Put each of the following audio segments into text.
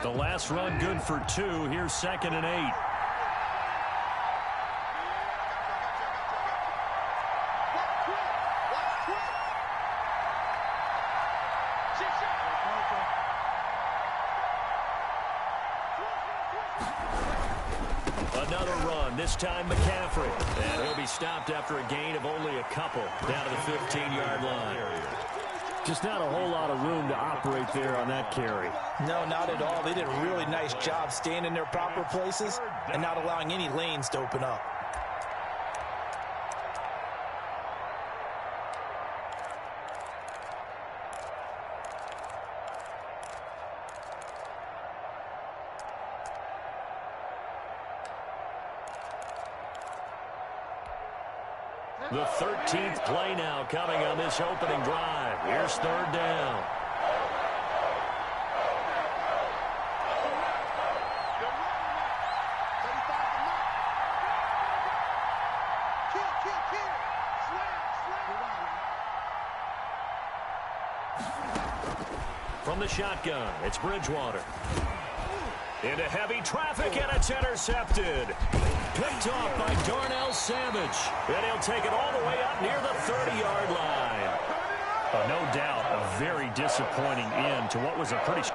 The last run good for 2. Here's 2nd and 8. Another run, this time McCaffrey. And he'll be stopped after a gain of only a couple down to the 15-yard line. Just not a whole lot of room to operate there on that carry. No, not at all. They did a really nice job staying in their proper places and not allowing any lanes to open up. The 13th play now coming on this opening drive. Here's 3rd down. From the shotgun, it's Bridgewater. Into heavy traffic, and it's intercepted. Picked off by Darnell Savage. And he'll take it all the way up near the 30-yard line. No doubt a very disappointing end to what was a pretty...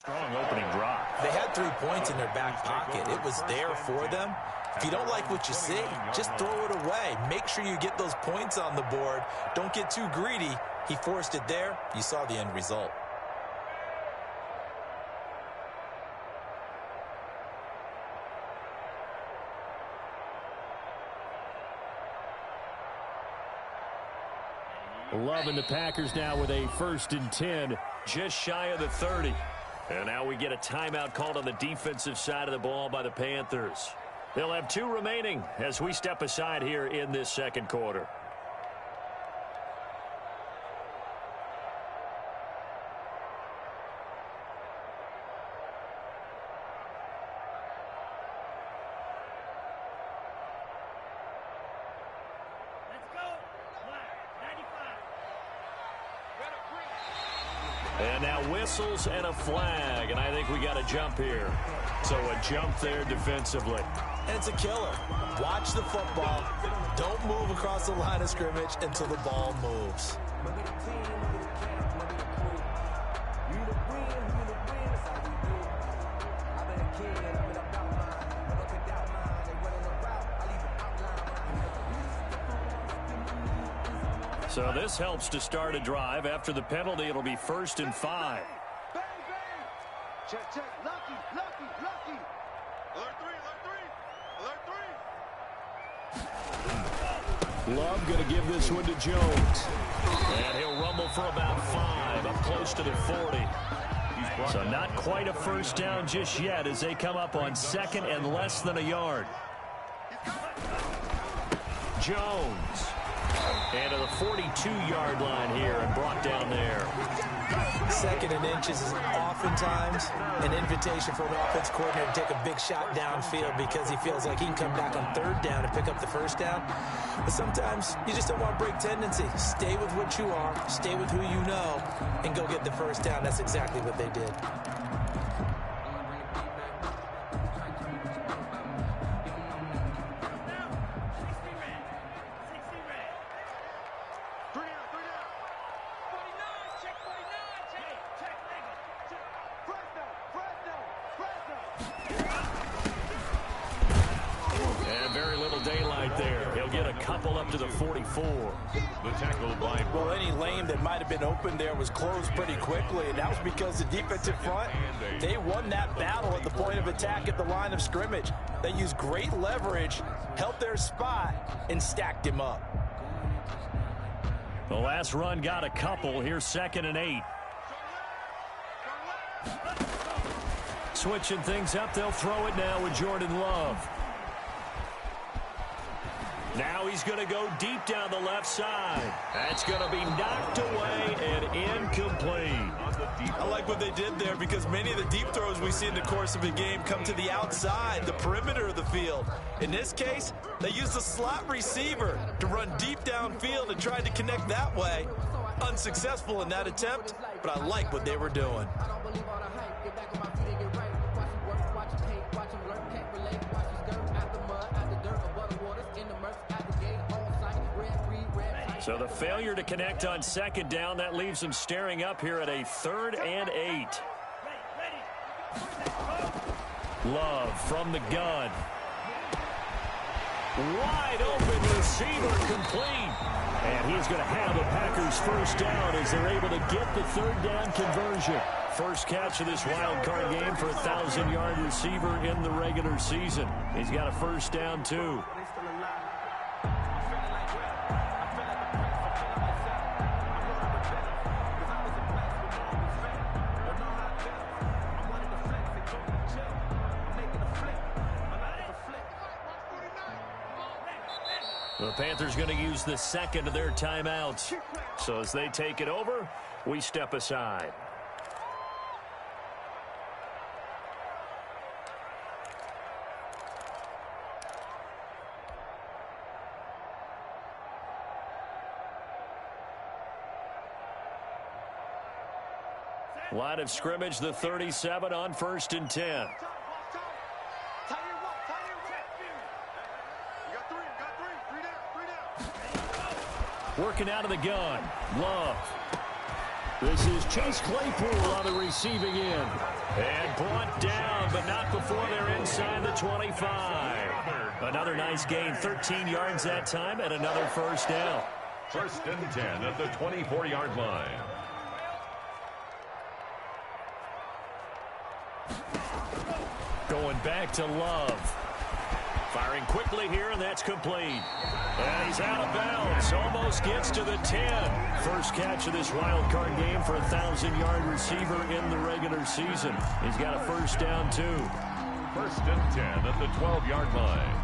Strong opening drive. They had 3 points in their back pocket. It was there for them. If you don't like what you see, just throw it away. Make sure you get those points on the board. Don't get too greedy. He forced it there. You saw the end result. Loving the Packers now with a 1st and 10, just shy of the 30. And now we get a timeout called on the defensive side of the ball by the Panthers. They'll have 2 remaining as we step aside here in this 2nd quarter. And now whistles and a flag, and I think we got a jump here. So a jump there defensively. And it's a killer. Watch the football. Don't move across the line of scrimmage until the ball moves. So this helps to start a drive. After the penalty, it'll be 1st and 5. Check, check. Lucky, lucky, lucky. Alert 3, alert 3. Love going to give this one to Jones. And he'll rumble for about 5, up close to the 40. So not quite a 1st down just yet as they come up on 2nd and less than a yard. Jones. And to the 42-yard line here and brought down there. 2nd and inches is oftentimes an invitation for an offense coordinator to take a big shot downfield because he feels like he can come back on 3rd down and pick up the 1st down. But sometimes you just don't want to break tendency. Stay with what you are, stay with who you know, and go get the 1st down. That's exactly what they did. Up to the 44. The tackle by... Well, any lane that might have been open there was closed pretty quickly, and that was because the defensive front, they won that battle at the point of attack at the line of scrimmage. They used great leverage, held their spot, and stacked him up. The last run got a couple. Here's 2nd and 8. Switching things up. They'll throw it now with Jordan Love. Now he's going to go deep down the left side. That's going to be knocked away and incomplete. I like what they did there because many of the deep throws we see in the course of a game come to the outside, the perimeter of the field. In this case, they used a slot receiver to run deep downfield and tried to connect that way. Unsuccessful in that attempt, but I like what they were doing. So the failure to connect on 2nd down, that leaves them staring up here at a 3rd and 8. Love from the gun. Wide open receiver complete. And he's going to have the Packers first down as they're able to get the 3rd down conversion. First catch of this wild card game for a 1,000-yard receiver in the regular season. He's got a first down, too. The Panthers going to use the 2nd of their timeouts. So as they take it over, we step aside. Line of scrimmage, the 37 on 1st and 10. Working out of the gun. Love. This is Chase Claypool on the receiving end. And brought down, but not before they're inside the 25. Another nice gain, 13 yards that time, and another first down. 1st and 10 at the 24-yard line. Going back to Love. Firing quickly here, and that's complete. And he's out of bounds. Almost gets to the 10. First catch of this wild card game for a 1,000-yard receiver in the regular season. He's got a first down, too. 1st and 10 at the 12-yard line.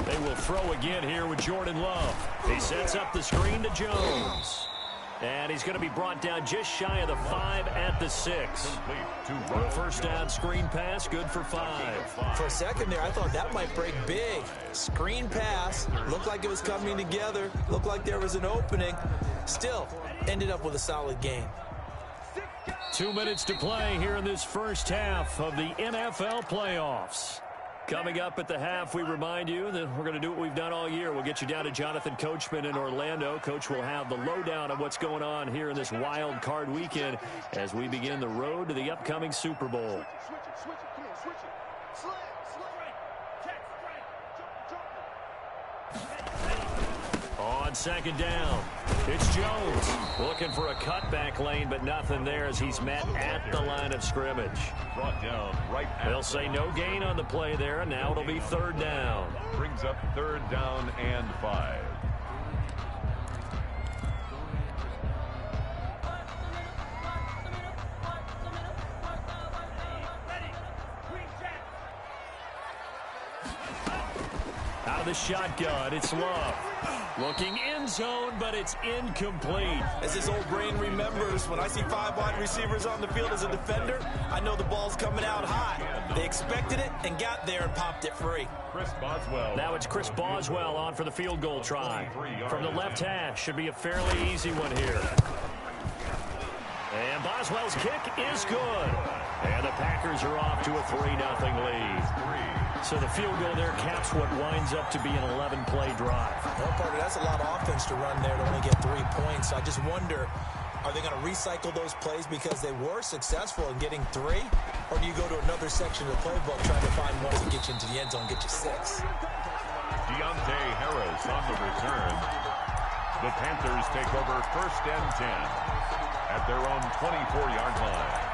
They will throw again here with Jordan Love. He sets up the screen to Jones. And he's going to be brought down just shy of the 5 at the 6. First down screen pass, good for 5. For a second there, I thought that might break big. Screen pass, looked like it was coming together, looked like there was an opening. Still, ended up with a solid gain. 2 minutes to play here in this first half of the NFL playoffs. Coming up at the half, we remind you that we're going to do what we've done all year. We'll get you down to Jonathan Coachman in Orlando. Coach will have the lowdown of what's going on here in this wild card weekend as we begin the road to the upcoming Super Bowl. On 2nd down, it's Jones looking for a cutback lane, but nothing there as he's met at the line of scrimmage. Brought down right. They'll say no gain on the play there, and now it'll be 3rd down. Brings up 3rd down and 5. Out of the shotgun, it's Love. Looking end zone, but it's incomplete. As his old brain remembers, when I see 5 wide receivers on the field as a defender, I know the ball's coming out high. They expected it and got there and popped it free. Chris Boswell. Now it's Chris Boswell on for the field goal try. From the left hash, should be a fairly easy one here. And Boswell's kick is good. And the Packers are off to a 3-0 lead. So the field goal there caps what winds up to be an 11-play drive. Well, Parker, that's a lot of offense to run there to only get 3 points. So I just wonder, are they going to recycle those plays because they were successful in getting 3? Or do you go to another section of the playbook trying to find one to get you into the end zone and get you 6? Deontay Harris on the return. The Panthers take over 1st and 10 at their own 24-yard line.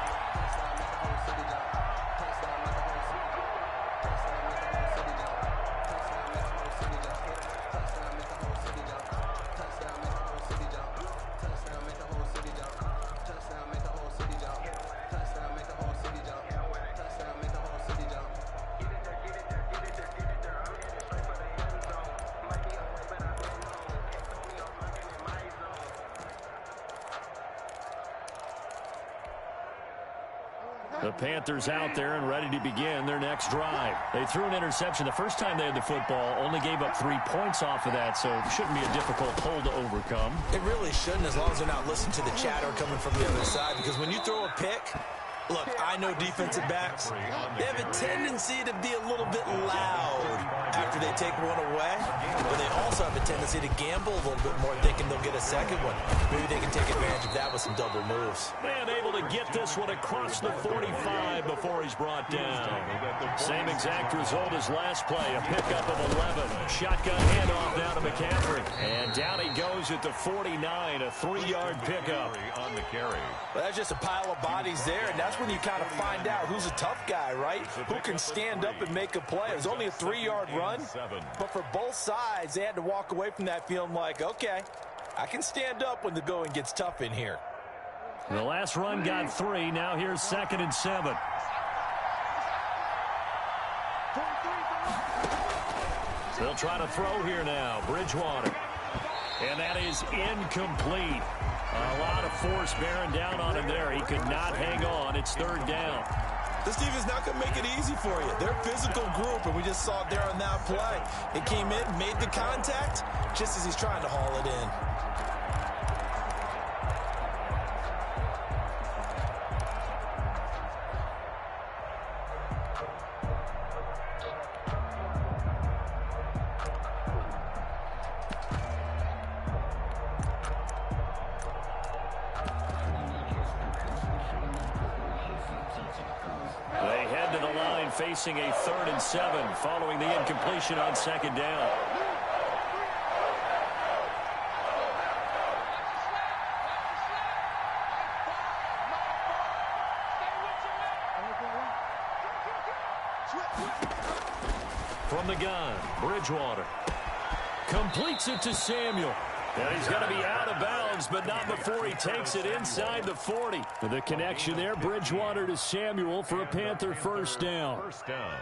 The Panthers out there and ready to begin their next drive. They threw an interception the first time they had the football, only gave up 3 points off of that, so it shouldn't be a difficult hole to overcome. It really shouldn't, as long as they're not listening to the chatter coming from the other side, because when you throw a pick, look, I know defensive backs, they have a tendency to be a little bit loud after they take one away, but they also have a tendency to gamble a little bit more, thinking they'll get a second one. Maybe they can take advantage of that with some double moves. And able to get this one across the 45 before he's brought down. Same exact result as last play, a pickup of 11. Shotgun handoff now to McCaffrey. And down he goes at the 49, a 3-yard pickup. On the carry. Well, that's just a pile of bodies there, and that's when you kind of find out who's a tough guy, right? Who can stand up and make a play. It was only a 3-yard run, but for both sides, they had to walk away from that feeling like, okay, I can stand up when the going gets tough in here. The last run got 3. Now here's 2nd and 7. They'll try to throw here now. Bridgewater. And that is incomplete. A lot of force bearing down on him there. He could not hang on. It's 3rd down. This team is not going to make it easy for you. They're a physical group, and we just saw it there on that play. It came in, made the contact, just as he's trying to haul it in. Facing a 3rd and 7 following the incompletion on 2nd down. From the gun, Bridgewater completes it to Samuel. And he's going to be out of bounds, but not before he takes it inside the 40. The connection there, Bridgewater to Samuel for a Panther 1st down. 1st down.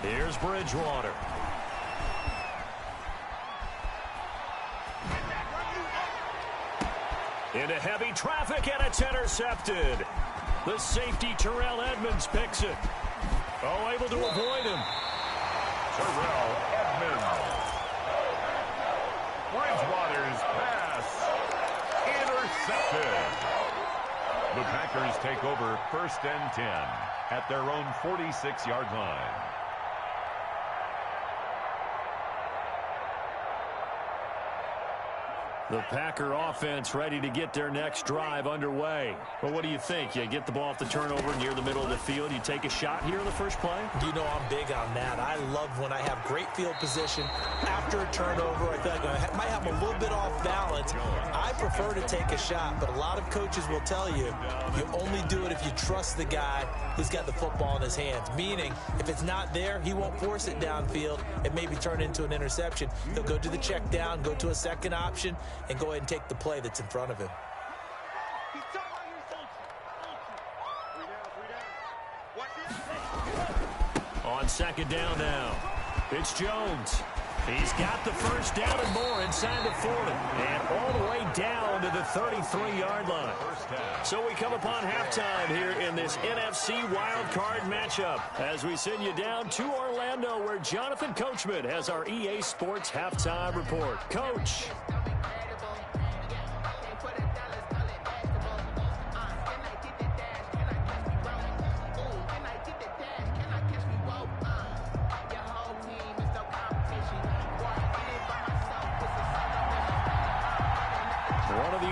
Here's Bridgewater. Into heavy traffic, and it's intercepted. The safety, Terrell Edmonds, picks it. Oh, able to avoid him. Terrell Edmonds. Bridgewater's pass. Intercepted. The Packers take over 1st and 10 at their own 46-yard line. The Packer offense ready to get their next drive underway. Well, what do you think? You get the ball off the turnover near the middle of the field. You take a shot here in the first play? You know I'm big on that. I love when I have great field position. After a turnover, I feel like I might have a little bit off balance. I prefer to take a shot, but a lot of coaches will tell you, you only do it if you trust the guy who's got the football in his hands. Meaning, if it's not there, he won't force it downfield and maybe turn into an interception. He'll go to the check down, go to a second option, and go ahead and take the play that's in front of him. on second down now. It's Jones. He's got the first down and more inside the 40. And all the way down to the 33-yard line. So we come upon halftime here in this NFC wildcard matchup as we send you down to Orlando where Jonathan Coachman has our EA Sports halftime report. Coach.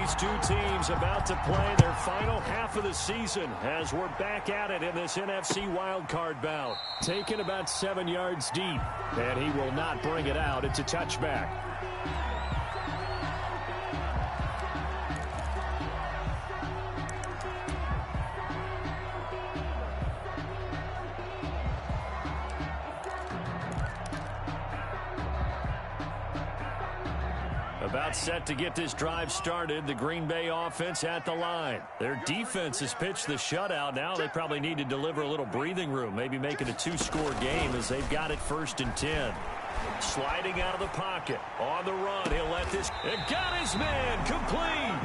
These two teams about to play their final half of the season as we're back at it in this NFC wildcard bout. Taken about 7 yards deep, and he will not bring it out. It's a touchback. About set to get this drive started. The Green Bay offense at the line. Their defense has pitched the shutout. Now they probably need to deliver a little breathing room. Maybe make it a 2-score game as they've got it 1st and 10. Sliding out of the pocket. On the run. He'll let this. It got his man. Complete.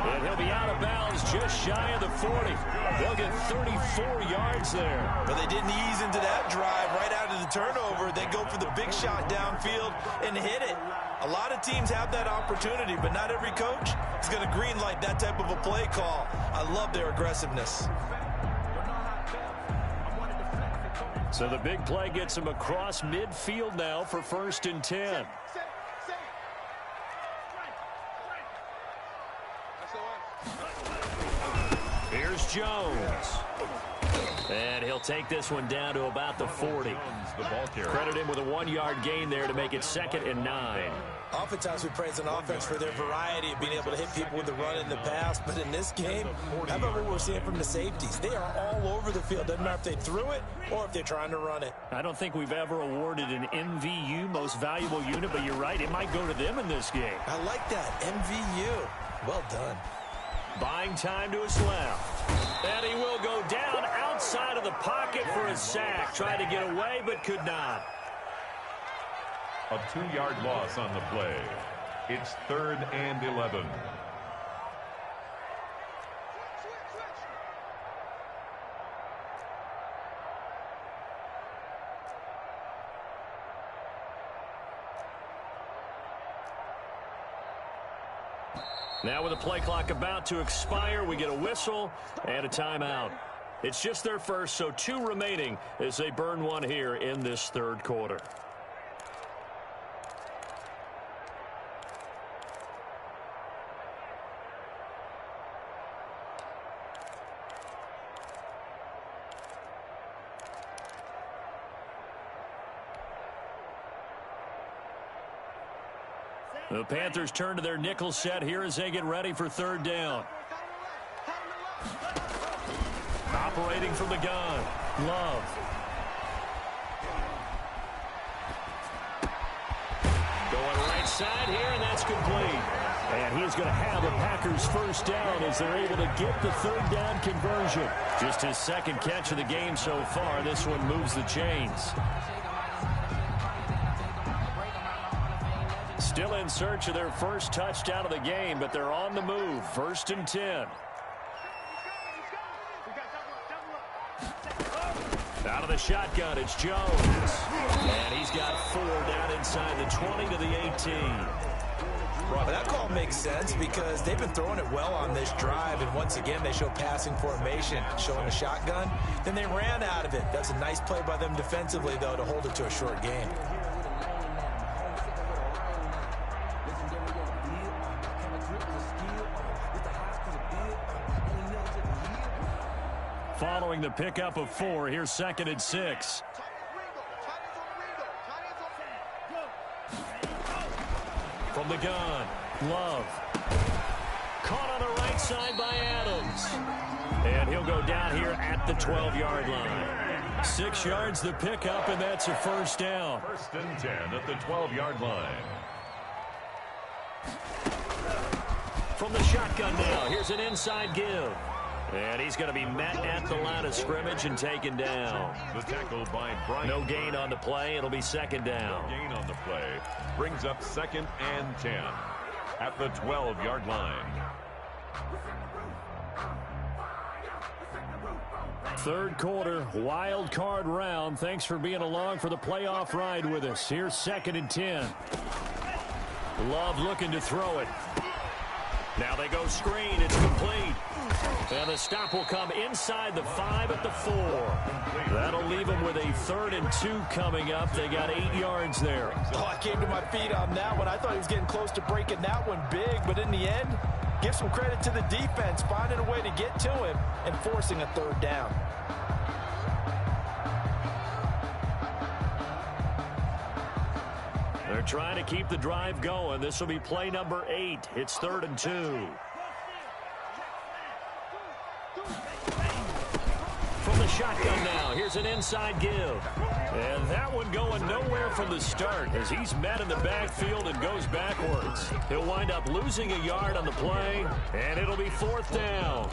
And he'll be out of bounds just shy of the 40. They'll get 34 yards there. But they didn't ease into that drive right out of the turnover. They go for the big shot downfield and hit it. A lot of teams have that opportunity, but not every coach is going to green light that type of a play call. I love their aggressiveness. So the big play gets him across midfield now for 1st and 10. Here's Jones. And he'll take this one down to about the 40. Credit him with a 1-yard gain there to make it 2nd and 9. Oftentimes we praise an offense for their variety of being able to hit people with the run in the pass. But in this game, how about what we're seeing from the safeties? They are all over the field. Doesn't matter if they threw it or if they're trying to run it. I don't think we've ever awarded an MVU, most valuable unit, but you're right. It might go to them in this game. I like that. MVU. Well done. Buying time to his left. And he will go down outside of the pocket for a sack. Tried to get away, but could not. A 2-yard loss on the play. It's 3rd and 11. Now with the play clock about to expire, we get a whistle and a timeout. It's just their first, so 2 remaining as they burn one here in this 3rd quarter. The Panthers turn to their nickel set here as they get ready for 3rd down. Operating from the gun, Love. Going right side here, and that's complete. And he's going to have the Packers' 1st down as they're able to get the 3rd down conversion. Just his 2nd catch of the game so far. This one moves the chains. Still in search of their 1st touchdown of the game, but they're on the move. 1st and 10. Out of the shotgun, it's Jones. And he's got 4 down inside the 20 to the 18. Well, that call makes sense because they've been throwing it well on this drive, and once again they show passing formation, showing a shotgun. Then they ran out of it. That's a nice play by them defensively, though, to hold it to a short game. Following the pickup of 4, here's 2nd and 6. From the gun, Love. Caught on the right side by Adams. And he'll go down here at the 12-yard line. 6 yards the pickup, and that's a 1st down. 1st and 10 at the 12-yard line. From the shotgun now, here's an inside give. And he's going to be met at the line of scrimmage and taken down. The tackle by Bryant. No gain on the play. It'll be second down. No gain on the play. Brings up 2nd and 10 at the 12-yard line. Third quarter, wild card round. Thanks for being along for the playoff ride with us. Here's 2nd and 10. Love looking to throw it. Now they go screen. It's complete. And the stop will come inside the 5 at the 4. That'll leave them with a 3rd and 2 coming up. They got 8 yards there. Oh, I came to my feet on that one. I thought he was getting close to breaking that one big, but in the end, give some credit to the defense, finding a way to get to him and forcing a 3rd down. They're trying to keep the drive going. This will be play number 8. It's 3rd and 2. From the shotgun now, here's an inside give. And that one going nowhere from the start as he's met in the backfield and goes backwards. He'll wind up losing a yard on the play, and it'll be 4th down.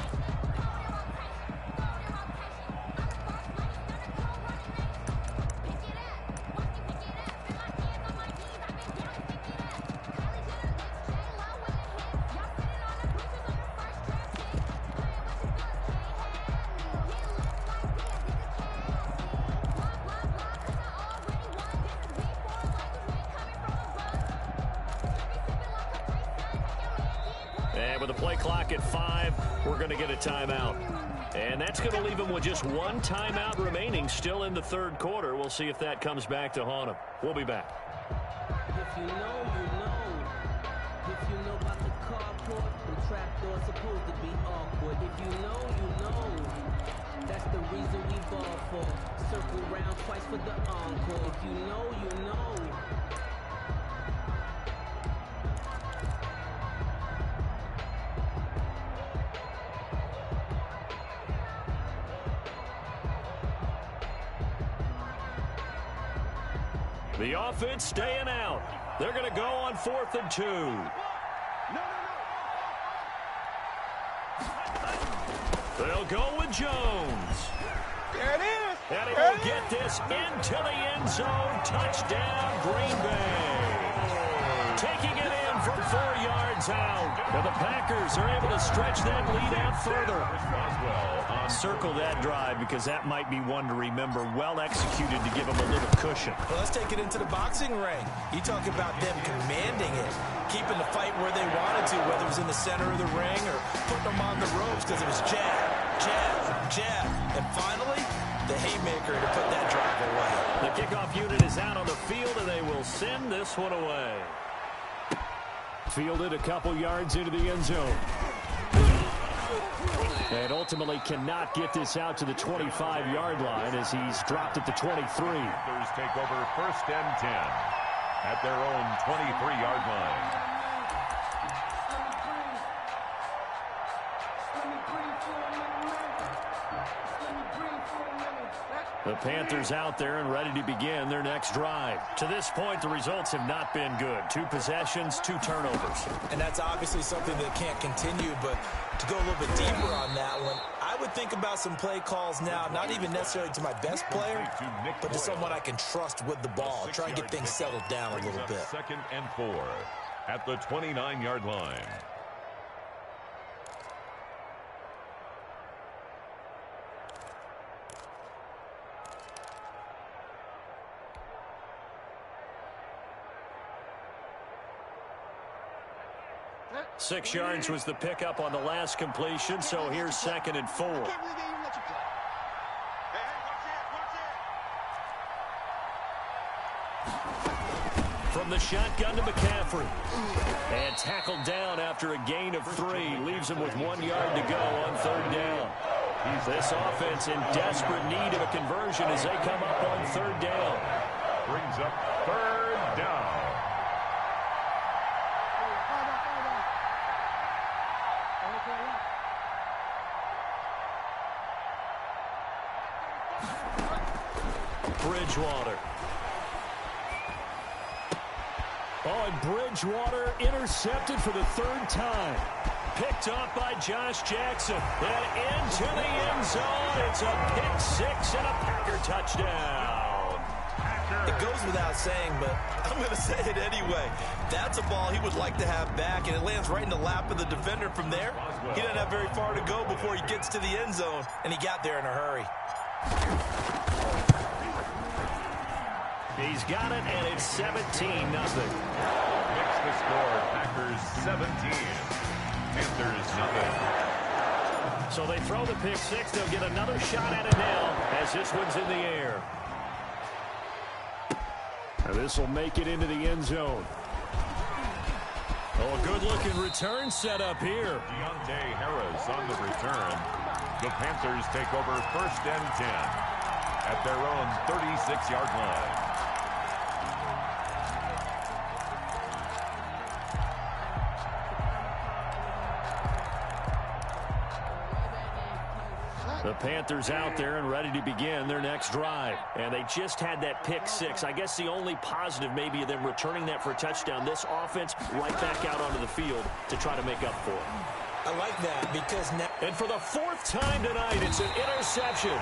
With the play clock at 5, we're going to get a timeout. And that's going to leave them with just one timeout remaining still in the 3rd quarter. We'll see if that comes back to haunt them. We'll be back. If you know, you know. If you know about the carport, the trapdoor's supposed to be awkward. If you know, you know. That's the reason we ball for. Circle round twice for the encore. If you know, you know. The offense staying out. They're going to go on 4th and 2. They'll go with Jones. There it is. And he will get this into the end zone. Touchdown, Green Bay. Taking it in from 4 yards out. And the Packers are able to stretch that lead out further. Circle that drive because that might be one to remember. Well executed to give them a little cushion. Well, let's take it into the boxing ring. You talk about them commanding it, keeping the fight where they wanted to, whether it was in the center of the ring or putting them on the ropes because it was jab, jab, jab. And finally, the haymaker to put that drive away. The kickoff unit is out on the field, and they will send this one away. Fielded a couple yards into the end zone. And ultimately cannot get this out to the 25-yard line as he's dropped at the 23. Panthers take over 1st and 10 at their own 23-yard line. The Panthers out there and ready to begin their next drive. To this point, the results have not been good. 2 possessions, 2 turnovers. And that's obviously something that can't continue, but to go a little bit deeper on that one, I would think about some play calls now, not even necessarily to my best player, but to someone I can trust with the ball. Try and get things settled down a little bit. 2nd and 4 at the 29-yard line. Six yards was the pickup on the last completion, so here's 2nd and 4. From the shotgun to McCaffrey. And tackled down after a gain of 3. Leaves him with 1 yard to go on 3rd down. This offense in desperate need of a conversion as they come up on 3rd down. Brings up 3rd down. Bridgewater. Oh, and Bridgewater intercepted for the 3rd time. Picked off by Josh Jackson. And into the end zone. It's a pick six and a Packer touchdown. It goes without saying, but I'm going to say it anyway. That's a ball he would like to have back, and it lands right in the lap of the defender from there. He doesn't have very far to go before he gets to the end zone, and he got there in a hurry. He's got it, and it's 17-0. Makes the score. Packers 17. Panthers nothing. So they throw the pick six. They'll get another shot at it now as this one's in the air. And this will make it into the end zone. Oh, a good-looking return set up here. Deontay Harris on the return. The Panthers take over 1st and 10 at their own 36-yard line. The Panthers out there and ready to begin their next drive. And they just had that pick six. I guess the only positive maybe of them returning that for a touchdown. This offense right back out onto the field to try to make up for it. I like that because now... And for the 4th time tonight, it's an interception.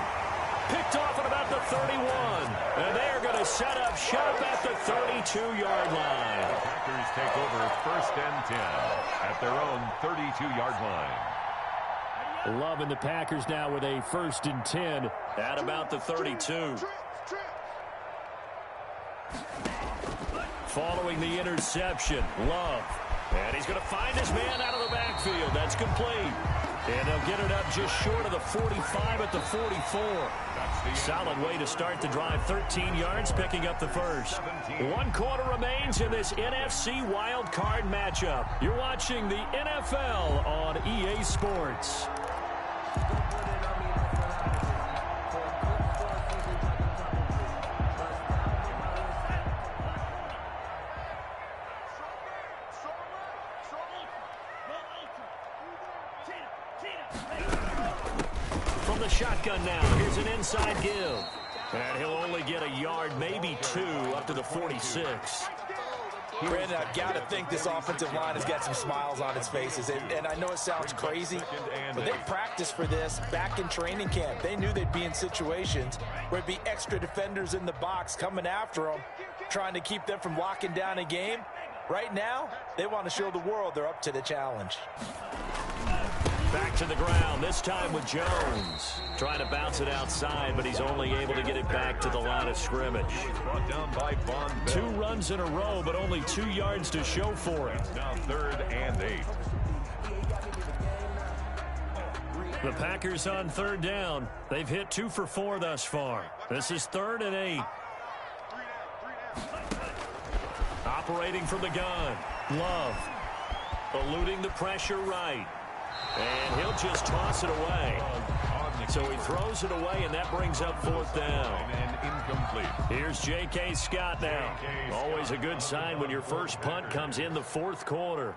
Picked off at about the 31. And they are going to set up shop at the 32-yard line. The Packers take over 1st and 10 at their own 32-yard line. Loving the Packers now with a 1st and 10 at about the 32. Following the interception, Love. And he's going to find his man out of the backfield. That's complete. And they'll get it up just short of the 45 at the 44. Solid way to start the drive. 13 yards, picking up the first. 1 quarter remains in this NFC Wild Card matchup. You're watching the NFL on EA Sports. From the shotgun now, here's an inside give. And he'll only get a yard, maybe 2, up to the 46. Brandon, I've got to think this offensive line has got some smiles on its faces. And I know it sounds crazy, but they practiced for this back in training camp. They knew they'd be in situations where there'd be extra defenders in the box coming after them, trying to keep them from locking down a game. Right now, they want to show the world they're up to the challenge. Back to the ground, this time with Jones. Trying to bounce it outside, but he's only able to get it back to the line of scrimmage. Brought down by Von Bell. 2 runs in a row, but only 2 yards to show for it. Now 3rd and 8. The Packers on 3rd down. They've hit 2 for 4 thus far. This is 3rd and 8. Operating from the gun. Love. Eluding the pressure right. And he'll just toss it away. So he throws it away, and that brings up 4th down. And incomplete. Here's J.K. Scott now. Always a good sign when your first punt comes in the 4th quarter.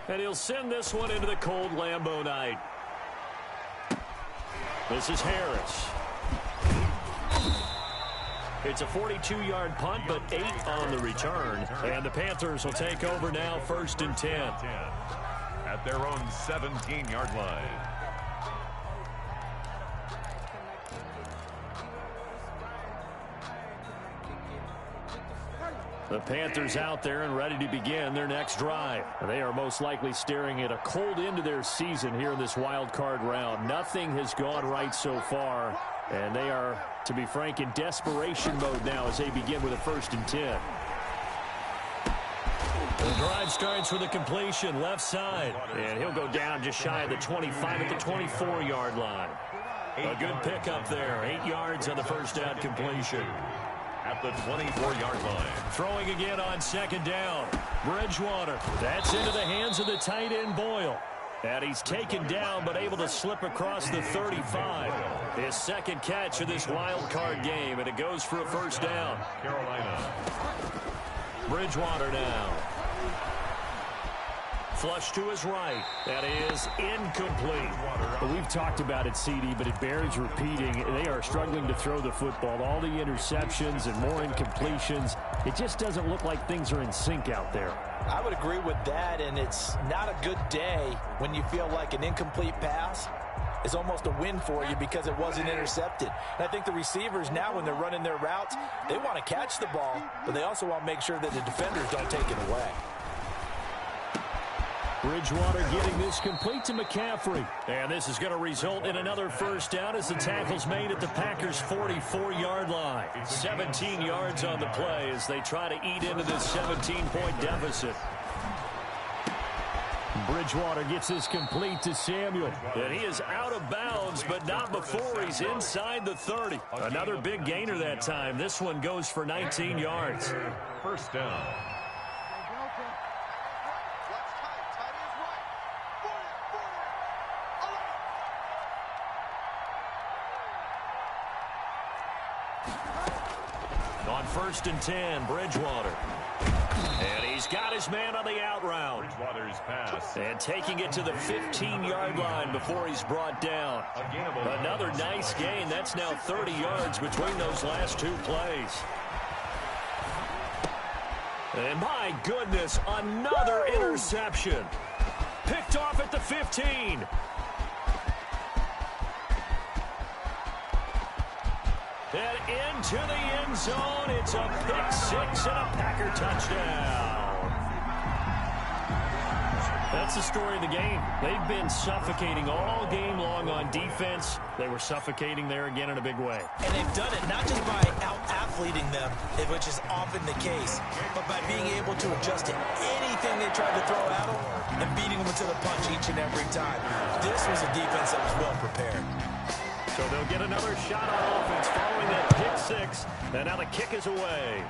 And he'll send this one into the cold Lambeau night. This is Harris. It's a 42-yard punt, but 8 on the return. And the Panthers will take over now, 1st and 10. At their own 17-yard line. The Panthers out there and ready to begin their next drive. They are most likely staring at a cold end to their season here in this wild card round. Nothing has gone right so far, and they are, to be frank, in desperation mode now as they begin with a 1st and 10. The drive starts with a completion left side, and he'll go down just shy of the 25 at the 24-yard line. A good pickup there, 8 yards on the first down completion. At the 24-yard line. Throwing again on 2nd down. Bridgewater. That's into the hands of the tight end Boyle. And he's taken down but able to slip across the 35. His 2nd catch of this wild card game, and it goes for a 1st down. Carolina. Bridgewater now. Flush to his right. That is incomplete. Well, we've talked about it, CD, but it bears repeating. They are struggling to throw the football. All the interceptions and more incompletions. It just doesn't look like things are in sync out there. I would agree with that, and it's not a good day when you feel like an incomplete pass is almost a win for you because it wasn't intercepted. And I think the receivers now, when they're running their routes, they want to catch the ball, but they also want to make sure that the defenders don't take it away. Bridgewater getting this complete to McCaffrey. And this is going to result in another first down as the tackle's made at the Packers' 44-yard line. 17 yards on the play as they try to eat into this 17-point deficit. Bridgewater gets this complete to Samuel. And he is out of bounds, but not before he's inside the 30. Another big gainer that time. This one goes for 19 yards. First down. On 1st and 10, Bridgewater. And he's got his man on the out route. Bridgewater's pass. And taking it to the 15-yard line before he's brought down. Another nice gain. That's now 30 yards between those last two plays. And my goodness, another interception. Picked off at the 15. And into the end zone, it's a pick six and a Packer touchdown. That's the story of the game. They've been suffocating all game long on defense. They were suffocating there again in a big way. And they've done it not just by out-athleting them, which is often the case, but by being able to adjust to anything they tried to throw at them and beating them to the punch each and every time. This was a defense that was well prepared. So they'll get another shot on offense following that pick six. And now the kick is away.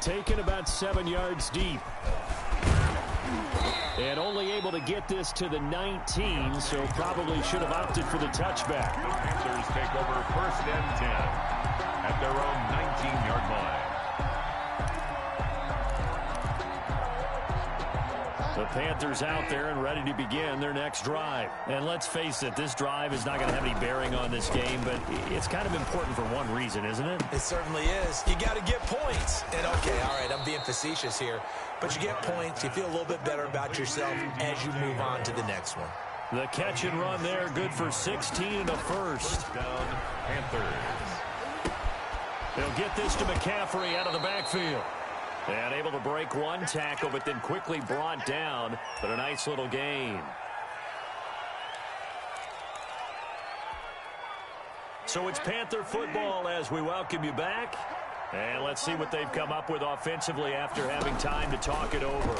Taken about 7 yards deep. And only able to get this to the 19, so probably should have opted for the touchback. Panthers take over 1st and 10 at their own 19-yard line. The Panthers out there and ready to begin their next drive. And let's face it, this drive is not going to have any bearing on this game, but it's kind of important for one reason, isn't it? It certainly is. You got to get points. And okay, all right, I'm being facetious here, but you get points, you feel a little bit better about yourself as you move on to the next one. The catch and run there, good for 16 and a first. Down, Panthers. They'll get this to McCaffrey out of the backfield. And able to break one tackle, but then quickly brought down. But a nice little gain. So it's Panther football as we welcome you back. And let's see what they've come up with offensively after having time to talk it over.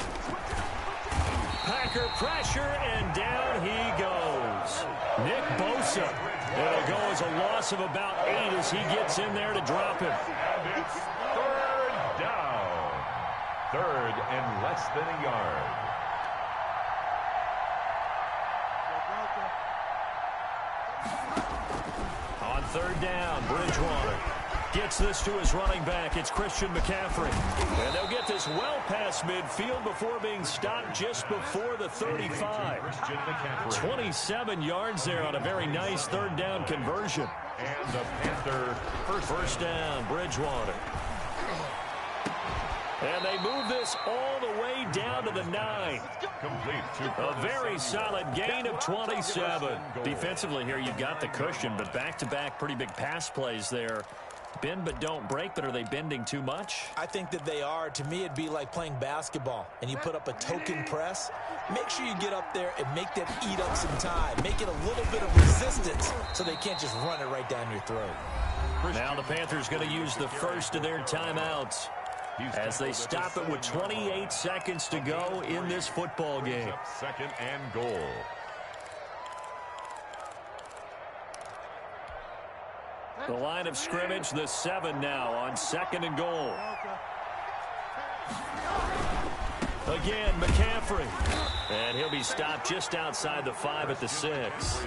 Packer pressure, and down he goes. Nick Bosa. It'll go as a loss of about 8 as he gets in there to drop him. And it's 3rd down. 3rd and less than a yard. On 3rd down, Bridgewater gets this to his running back. It's Christian McCaffrey. And they'll get this well past midfield before being stopped just before the 35. 27 yards there on a very nice 3rd down conversion. And the Panther first down, Bridgewater. And they move this all the way down to the 9. complete to A very solid gain of 27. Defensively here, you've got the cushion, but back-to-back pretty big pass plays there. Bend but don't break, but are they bending too much? I think that they are. To me, it'd be like playing basketball, and you put up a token press. Make sure you get up there and make them eat up some time. Make it a little bit of resistance so they can't just run it right down your throat. Now the Panthers going to use the first of their timeouts as they stop it with 28 seconds to go in this football game. 2nd and goal. The line of scrimmage, the 7 now on 2nd and goal. Again, McCaffrey. And he'll be stopped just outside the 5 at the 6.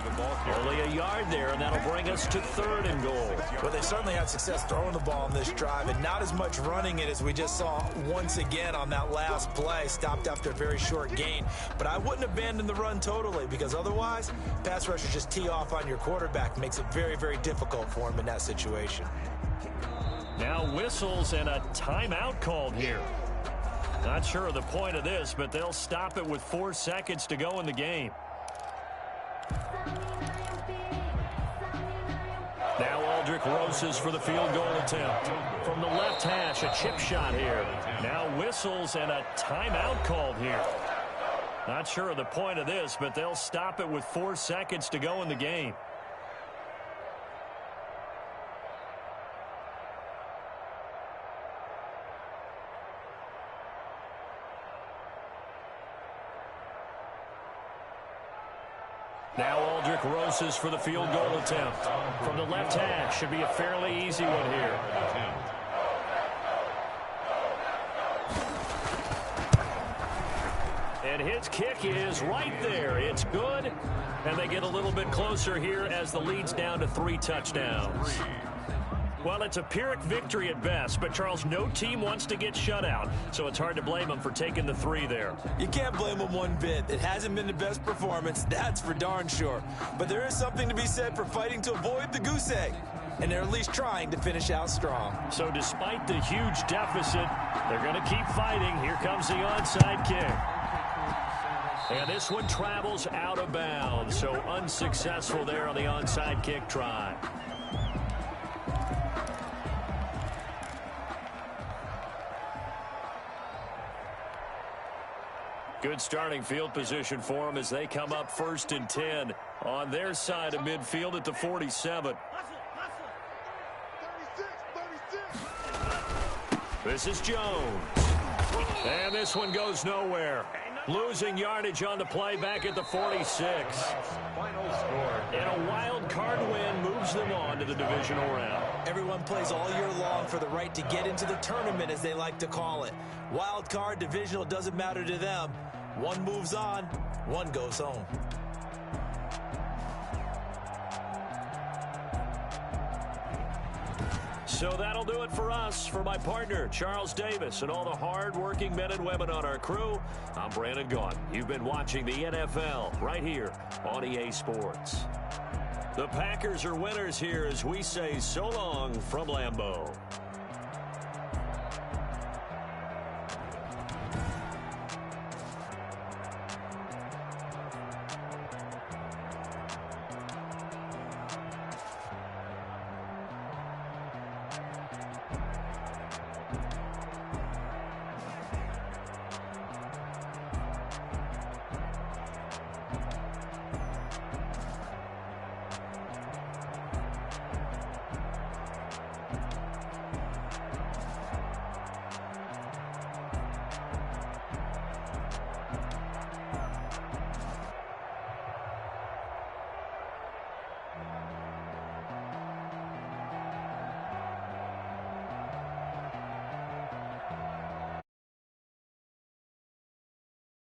Only a yard there, and that'll bring us to 3rd and goal. Well, they certainly had success throwing the ball on this drive, and not as much running it as we just saw once again on that last play. Stopped after a very short gain. But I wouldn't abandon the run totally, because otherwise, pass rushers just tee off on your quarterback. Makes it very, very difficult for him in that situation. Now whistles and a timeout called here. Not sure of the point of this, but they'll stop it with 4 seconds to go in the game. Now Aldrich Rosas for the field goal attempt. From the left hash, a chip shot here. Now whistles and a timeout called here. Not sure of the point of this, but they'll stop it with 4 seconds to go in the game. Now Aldrich Rosas for the field goal attempt. From the left hash, should be a fairly easy one here. And his kick is right there. It's good. And they get a little bit closer here as the lead's down to 3 touchdowns. Well, it's a Pyrrhic victory at best, but, Charles, no team wants to get shut out, so it's hard to blame them for taking the 3 there. You can't blame them one bit. It hasn't been the best performance, that's for darn sure. But there is something to be said for fighting to avoid the goose egg, and they're at least trying to finish out strong. So despite the huge deficit, they're going to keep fighting. Here comes the onside kick. And this one travels out of bounds, so unsuccessful there on the onside kick try. Good starting field position for them as they come up 1st and 10 on their side of midfield at the 47. This is Jones. And this one goes nowhere. Losing yardage on the play back at the 46. Final score. And a wild card win moves them on to the divisional round. Everyone plays all year long for the right to get into the tournament, as they like to call it. Wild card, divisional, doesn't matter to them. One moves on, one goes home. So that'll do it for us. For my partner, Charles Davis, and all the hard-working men and women on our crew, I'm Brandon Gaudin. You've been watching the NFL right here on EA Sports. The Packers are winners here as we say so long from Lambeau.